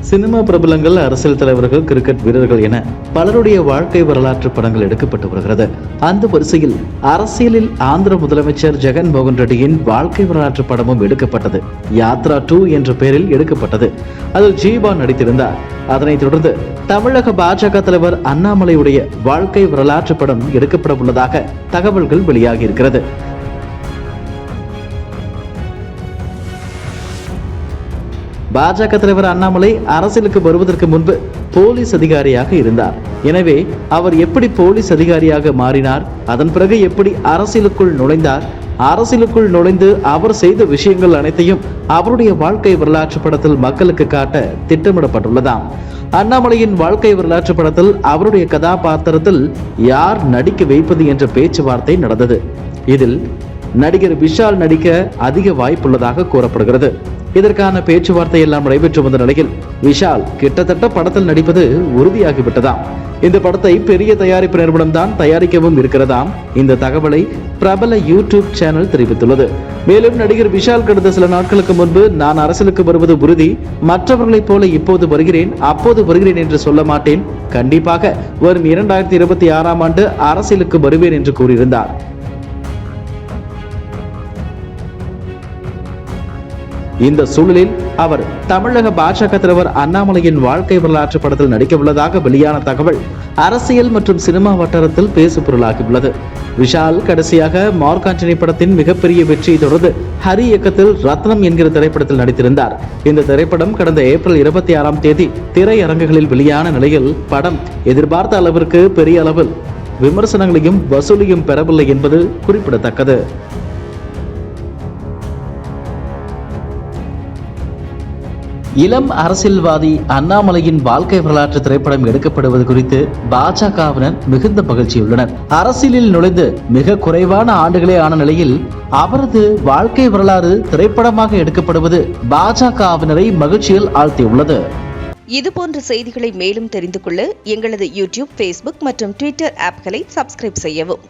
Cinema பிரபலங்கள், அரசியல் தலைவர்கள், கிரிக்கெட் வீரர்கள் என பலருடைய வாழ்க்கை வரலாற்று படங்கள் எடுக்கப்பட்டு வருகிறது. அந்த வரிசையில் அரசியலில் ஆந்திர முதலமைச்சர் ஜெகன் மோகன் ரெட்டியின் வாழ்க்கை வரலாற்று படமும் எடுக்கப்பட்டது. யாத்ரா 2 என்ற பெயரில் எடுக்கப்பட்டது. அதில் ஜீவா நடித்திருந்தார். அதனைத் தொடர்ந்து தமிழக பாஜக தலைவர் அண்ணாமலையுடைய வாழ்க்கை வரலாற்று படம் எடுக்கப்பட உள்ளதாக தகவல்கள் வெளியாகி இருக்கிறது. பாஜக தலைவர் அண்ணாமலை அரசியலுக்கு வருவதற்கு முன்பு போலீஸ் அதிகாரியாக இருந்தார். எனவே அவர் எப்படி போலீஸ் அதிகாரியாக மாறினார், அதன் பிறகு எப்படி அரசியலுக்குள் நுழைந்தார், அரசியலுக்குள் நுழைந்து அவர் செய்த விஷயங்கள் அனைத்தையும் அவருடைய வாழ்க்கை வரலாற்று படத்தில் மக்களுக்கு காட்ட திட்டமிடப்பட்டுள்ளதாம். அண்ணாமலையின் வாழ்க்கை வரலாற்று படத்தில் அவருடைய கதாபாத்திரத்தில் யார் நடிக்க வைப்பது என்ற பேச்சுவார்த்தை நடந்தது. இதில் நடிகர் விஷால் நடிக்க அதிக வாய்ப்புள்ளதாக கூறப்படுகிறது. இதற்கான பேச்சுவார்த்தை எல்லாம் நடைபெற்று வந்த நிலையில் விஷால் கிட்டத்தட்ட படத்தில் நடிப்பது உறுதியாகிவிட்டதாம். இந்த படத்தை பெரிய தயாரிப்பு நிறுவனம் தான் தயாரிக்கவும் இருக்கிறதாம். இந்த தகவலை பிரபல யூடியூப் சேனல் தெரிவித்துள்ளது. மேலும் நடிகர் விஷால் கடந்த சில நாட்களுக்கு முன்பு, நான் அரசியலுக்கு வருவது உறுதி, மற்றவர்களைப் போல இப்போது வருகிறேன், அப்போது வருகிறேன் என்று சொல்ல மாட்டேன், கண்டிப்பாக வரும் 2026ஆம் ஆண்டு அரசியலுக்கு வருவேன் என்று கூறியிருந்தார். இந்த சூழலில் அவர் தமிழக பாஜக தலைவர் அண்ணாமலையின் வாழ்க்கை வரலாற்று படத்தில் நடிக்க உள்ளதாக வெளியான தகவல் அரசியல் மற்றும் சினிமா வட்டாரத்தில் பேசுபொருளாகியுள்ளது. விஷால் கடைசியாக மார்க் ஆண்டனி படத்தின் மிகப்பெரிய வெற்றியை தொடர்ந்து ஹரி இயக்கத்தில் ரத்னம் என்கிற திரைப்படத்தில் நடித்திருந்தார். இந்த திரைப்படம் கடந்த ஏப்ரல் 26ஆம் தேதி திரையரங்குகளில் வெளியான நிலையில் படம் எதிர்பார்த்த அளவிற்கு பெரிய அளவில் விமர்சனங்களையும் வசூலையும் பெறவில்லை என்பது குறிப்பிடத்தக்கது. இளம் அரசியல்வாதி அண்ணாமலையின் வாழ்க்கை வரலாற்று திரைப்படம் எடுக்கப்படுவது குறித்து பாஜகவினர் மிகுந்த மகிழ்ச்சியுள்ளனர். அரசியலில் நுழைந்து மிக குறைவான ஆண்டுகளே ஆன நிலையில் அவரது வாழ்க்கை வரலாறு திரைப்படமாக எடுக்கப்படுவது பாஜகவினரை மகிழ்ச்சியில் ஆழ்த்தியுள்ளது. இதுபோன்ற செய்திகளை மேலும் தெரிந்து கொள்ள எங்களது யூடியூப், Facebook மற்றும் Twitter ஆப்களை சப்ஸ்கிரைப் செய்யவும்.